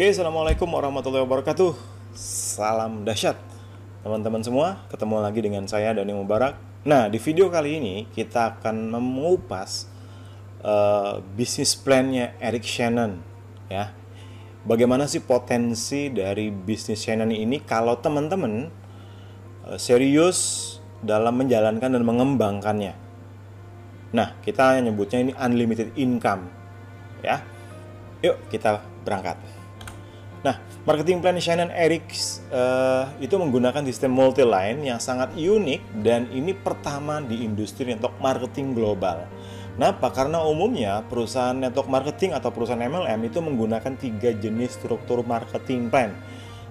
Oke, assalamualaikum warahmatullahi wabarakatuh. Salam dahsyat, teman-teman semua. Ketemu lagi dengan saya Dani Mubarak. Nah, di video kali ini kita akan mengupas bisnis plan-nya Eric Shannon, ya. Bagaimana sih potensi dari bisnis Shannon ini kalau teman-teman serius dalam menjalankan dan mengembangkannya. Nah, kita nyebutnya ini unlimited income, ya. Yuk kita berangkat. Nah, marketing plan Shannon Eric itu menggunakan sistem multi-line yang sangat unik dan ini pertama di industri network marketing global. Kenapa? Karena umumnya perusahaan network marketing atau perusahaan MLM itu menggunakan 3 jenis struktur marketing plan.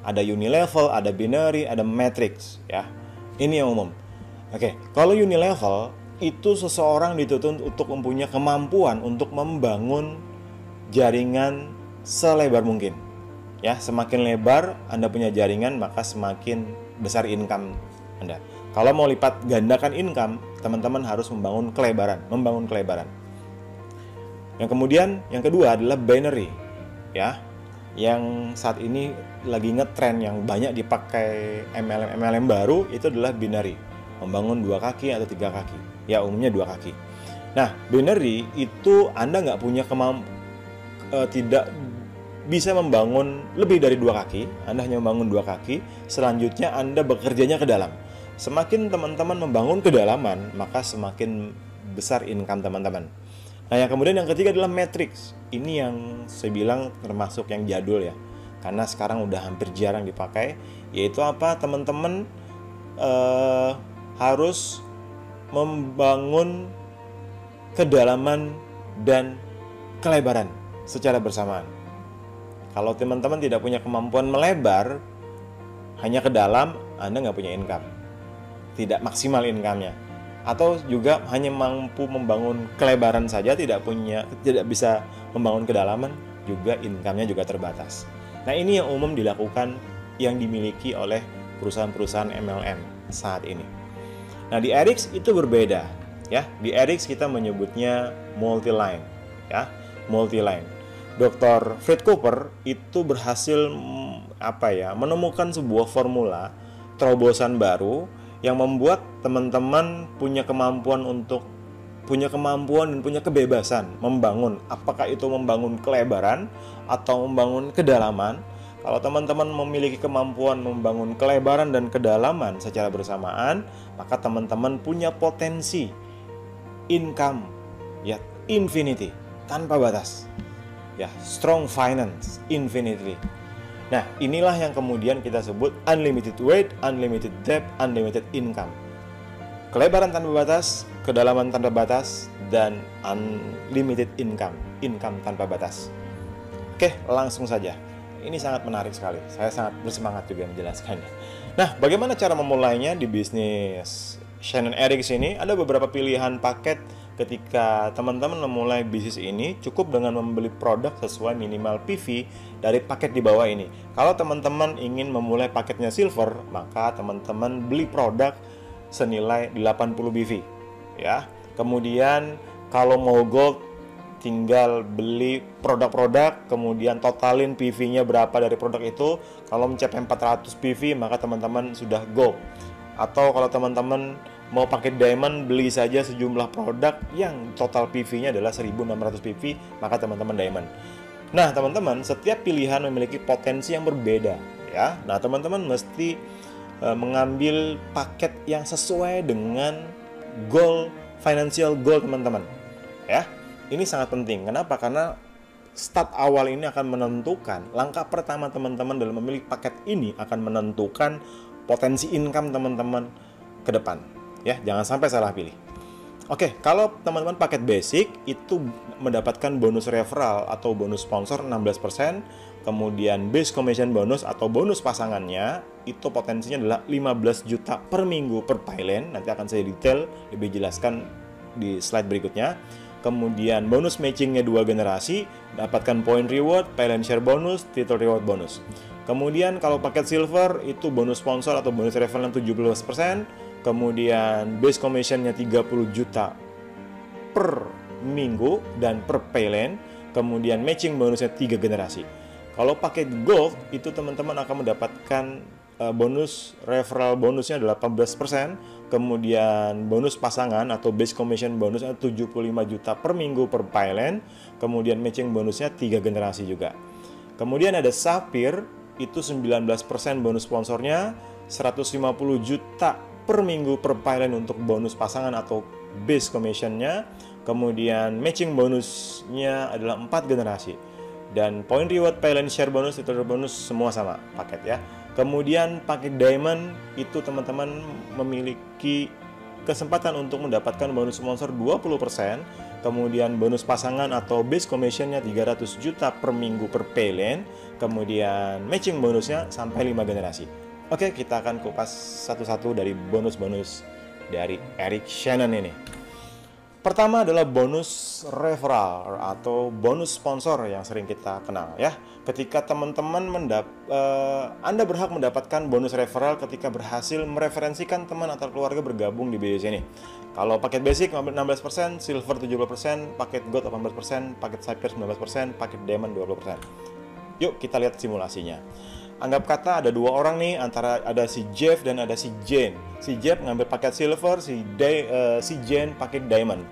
Ada unilevel, ada binary, ada matrix, ya. Ini yang umum. Oke, kalau unilevel itu seseorang dituntut untuk mempunyai kemampuan untuk membangun jaringan selebar mungkin. Ya, semakin lebar Anda punya jaringan, maka semakin besar income Anda. Kalau mau lipat gandakan income, teman-teman harus membangun kelebaran. Yang kedua adalah binary, ya. Yang saat ini lagi ngetren yang banyak dipakai MLM baru itu adalah binary, membangun 2 kaki atau 3 kaki. Ya, umumnya 2 kaki. Nah, binary itu Anda nggak punya tidak bisa membangun lebih dari 2 kaki, Anda hanya membangun 2 kaki, selanjutnya Anda bekerjanya ke dalam. Semakin teman-teman membangun kedalaman, maka semakin besar income teman-teman. Nah, yang kemudian yang ketiga adalah matrix. Ini yang saya bilang termasuk yang jadul ya, karena sekarang udah hampir jarang dipakai. Yaitu apa? Teman-teman harus membangun kedalaman dan kelebaran secara bersamaan. Kalau teman-teman tidak punya kemampuan melebar, hanya ke dalam, Anda nggak punya income. Tidak maksimal income-nya. Atau juga hanya mampu membangun kelebaran saja, tidak bisa membangun kedalaman, juga income-nya juga terbatas. Nah, ini yang umum dilakukan, yang dimiliki oleh perusahaan-perusahaan MLM saat ini. Nah, di Erics itu berbeda. Ya, di Erics kita menyebutnya multi-line. Ya, multi-line. Dr. Fred Cooper itu berhasil menemukan sebuah formula terobosan baru yang membuat teman-teman punya kemampuan dan punya kebebasan membangun, apakah itu membangun kelebaran atau membangun kedalaman. Kalau teman-teman memiliki kemampuan membangun kelebaran dan kedalaman secara bersamaan, maka teman-teman punya potensi income ya infinity, tanpa batas. Ya, strong finance infinitely. Nah, inilah yang kemudian kita sebut unlimited weight, unlimited depth, unlimited income. Kelebaran tanpa batas, kedalaman tanpa batas, dan unlimited income tanpa batas. Oke, langsung saja. Ini sangat menarik sekali. Saya sangat bersemangat juga menjelaskannya. Nah, bagaimana cara memulainya di bisnis Shannon Erics ini? Ada beberapa pilihan paket. Ketika teman-teman memulai bisnis ini, cukup dengan membeli produk sesuai minimal PV dari paket di bawah ini. Kalau teman-teman ingin memulai paketnya silver, maka teman-teman beli produk senilai 80 BV, ya. Kemudian kalau mau gold, tinggal beli produk-produk, kemudian totalin PV-nya berapa dari produk itu. Kalau mencapai 400 PV, maka teman-teman sudah gold. Atau kalau teman-teman mau pakai diamond, beli saja sejumlah produk yang total PV-nya adalah 1600 PV, maka teman-teman diamond. Nah, teman-teman, setiap pilihan memiliki potensi yang berbeda, ya. Nah, teman-teman mesti mengambil paket yang sesuai dengan financial goal teman-teman, ya. Ini sangat penting. Kenapa? Karena start awal ini akan menentukan, langkah pertama teman-teman dalam memilih paket ini akan menentukan potensi income teman-teman ke depan. Ya, jangan sampai salah pilih. Oke, kalau teman-teman paket basic itu mendapatkan bonus referral atau bonus sponsor 16%, kemudian base commission bonus atau bonus pasangannya itu potensinya adalah 15 juta per minggu per payline. Nanti akan saya detail lebih jelaskan di slide berikutnya. Kemudian bonus matchingnya 2 generasi, dapatkan point reward, payline share bonus, title reward bonus. Kemudian kalau paket silver itu bonus sponsor atau bonus referral 17%, kemudian base commission-nya 30 juta per minggu dan per payline, kemudian matching bonusnya 3 generasi. Kalau paket gold itu teman-teman akan mendapatkan bonus referral bonusnya 18%, kemudian bonus pasangan atau base commission bonusnya 75 juta per minggu per pailen, kemudian matching bonusnya 3 generasi juga. Kemudian ada Sapphire, itu 19% bonus sponsornya, 150 juta per minggu per pailen untuk bonus pasangan atau base commissionnya, kemudian matching bonusnya adalah 4 generasi. Dan point reward, pailen share bonus, itu bonus semua sama paket ya. Kemudian paket diamond itu teman-teman memiliki kesempatan untuk mendapatkan bonus sponsor 20%, kemudian bonus pasangan atau base commissionnya 300 juta per minggu per pailen, kemudian matching bonusnya sampai 5 generasi. Oke, kita akan kupas satu-satu dari bonus-bonus dari Eric Shannon ini. Pertama adalah bonus referral atau bonus sponsor yang sering kita kenal ya. Ketika teman-teman Anda berhak mendapatkan bonus referral ketika berhasil mereferensikan teman atau keluarga bergabung di BDC ini. Kalau paket basic 16%, silver 70%, paket gold 18%, paket sapphire 19%, paket diamond 20%. Yuk kita lihat simulasinya. Anggap kata ada dua orang nih, antara ada si Jeff dan ada si Jane. Si Jeff ngambil paket silver, si Jane paket diamond.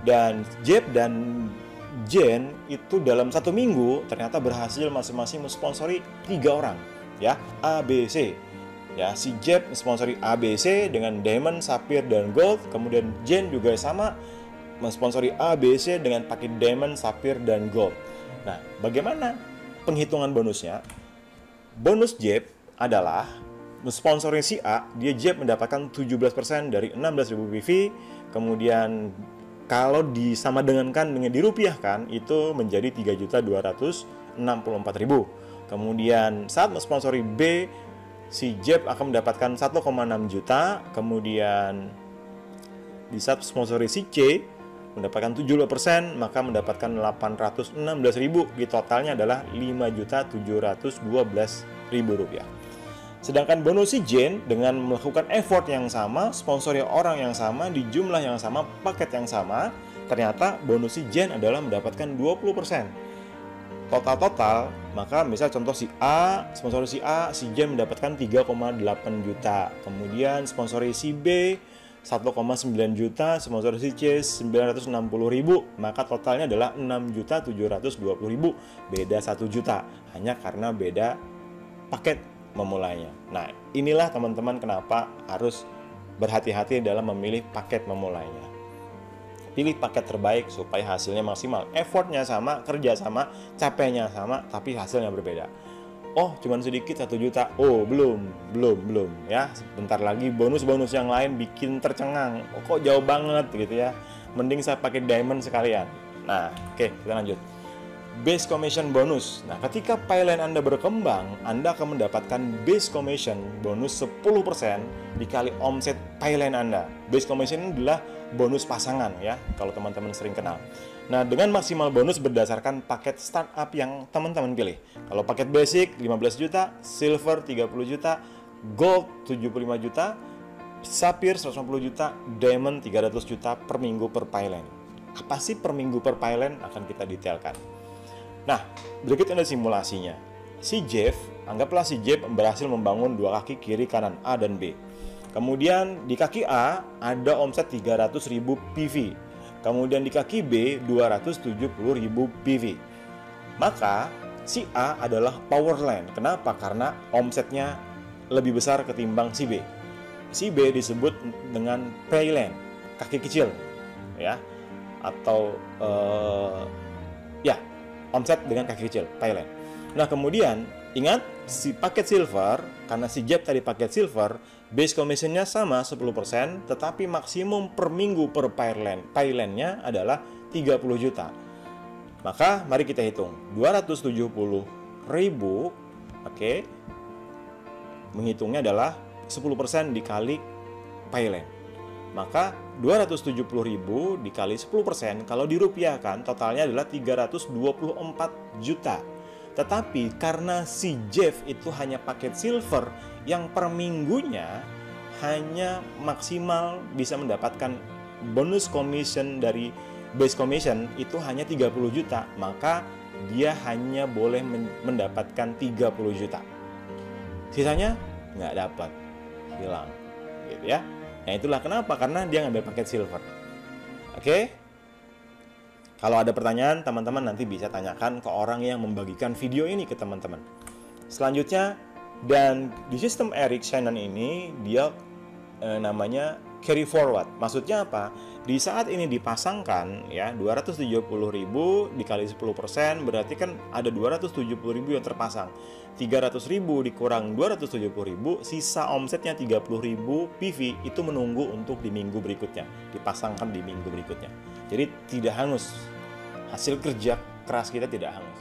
Dan Jeff dan Jane itu dalam 1 minggu ternyata berhasil masing-masing mensponsori 3 orang, ya, A, B, C. Ya, si Jeff mensponsori A, B, C dengan diamond, sapphire dan gold. Kemudian Jane juga sama mensponsori A, B, C dengan paket diamond, sapphire dan gold. Nah, bagaimana penghitungan bonusnya? Bonus Jeff adalah sponsoring si A, Jeff mendapatkan 17% dari 16.000 PV. Kemudian kalau disama dengankan dengan dirupiahkan itu menjadi 3.264.000. Kemudian saat mensponsori B, si Jeff akan mendapatkan 1,6 juta. Kemudian di saat sponsori si C mendapatkan 70%, maka mendapatkan 816.000. Di totalnya adalah 5.712.000 rupiah. Sedangkan bonus si Jane dengan melakukan effort yang sama, sponsori orang yang sama, di jumlah yang sama, paket yang sama, ternyata bonus si Jane adalah mendapatkan 20%. Total, maka misal contoh si A, sponsori si A, si Jane mendapatkan 3,8 juta. Kemudian sponsori si B 1,9 juta, sponsor si C 960.000, maka totalnya adalah 6.720.000, beda 1 juta, hanya karena beda paket memulainya. Nah, inilah teman-teman kenapa harus berhati-hati dalam memilih paket memulainya. Pilih paket terbaik supaya hasilnya maksimal, effortnya sama, kerja sama, capeknya sama, tapi hasilnya berbeda. Oh, cuman sedikit 1 juta. Oh, belum ya. Bentar lagi bonus-bonus yang lain bikin tercengang. Oh, kok jauh banget gitu ya. Mending saya pakai diamond sekalian. Nah, oke, kita lanjut. Base commission bonus. Nah, ketika pailen Anda berkembang, Anda akan mendapatkan base commission bonus 10% dikali omset pailen Anda. Base commission adalah bonus pasangan ya, kalau teman-teman sering kenal. Nah, dengan maksimal bonus berdasarkan paket startup yang teman-teman pilih. Kalau paket basic 15 juta, silver 30 juta, gold 75 juta, sapphire 150 juta, diamond 300 juta per minggu per pailen. Apa sih per minggu per pailen? Akan kita detailkan. Nah, berikut ada simulasinya. Si Jeff, anggaplah si Jeff berhasil membangun 2 kaki kiri kanan A dan B. Kemudian di kaki A ada omset 300.000 PV. Kemudian di kaki B 270.000 PV. Maka si A adalah power line. Kenapa? Karena omsetnya lebih besar ketimbang si B. Si B disebut dengan pay line, kaki kecil, ya, atau omset dengan kaki kecil, pay line. Nah, kemudian ingat si paket silver, karena si Jeff tadi paket silver, base commissionnya sama 10%, tetapi maksimum per minggu per pailennya adalah 30 juta. Maka mari kita hitung 270.000, oke. Menghitungnya adalah 10% dikali pailen. Maka 270.000 dikali 10%, kalau dirupiahkan totalnya adalah 324 juta. Tetapi karena si Jeff itu hanya paket silver yang per minggunya hanya maksimal bisa mendapatkan bonus commission dari base commission itu hanya 30 juta, maka dia hanya boleh mendapatkan 30 juta. Sisanya nggak dapat, hilang, gitu ya. Nah itulah kenapa, karena dia ngambil paket silver. Oke? Kalau ada pertanyaan, teman-teman nanti bisa tanyakan ke orang yang membagikan video ini ke teman-teman. Selanjutnya, dan di sistem Eric Shannon ini, dia namanya carry forward. Maksudnya apa? Di saat ini dipasangkan ya 270.000 dikali 10% berarti kan ada 270.000 yang terpasang. 300.000 dikurang 270.000, sisa omsetnya 30.000 PV itu menunggu untuk di minggu berikutnya, dipasangkan di minggu berikutnya. Jadi tidak hangus. Hasil kerja keras kita tidak hangus.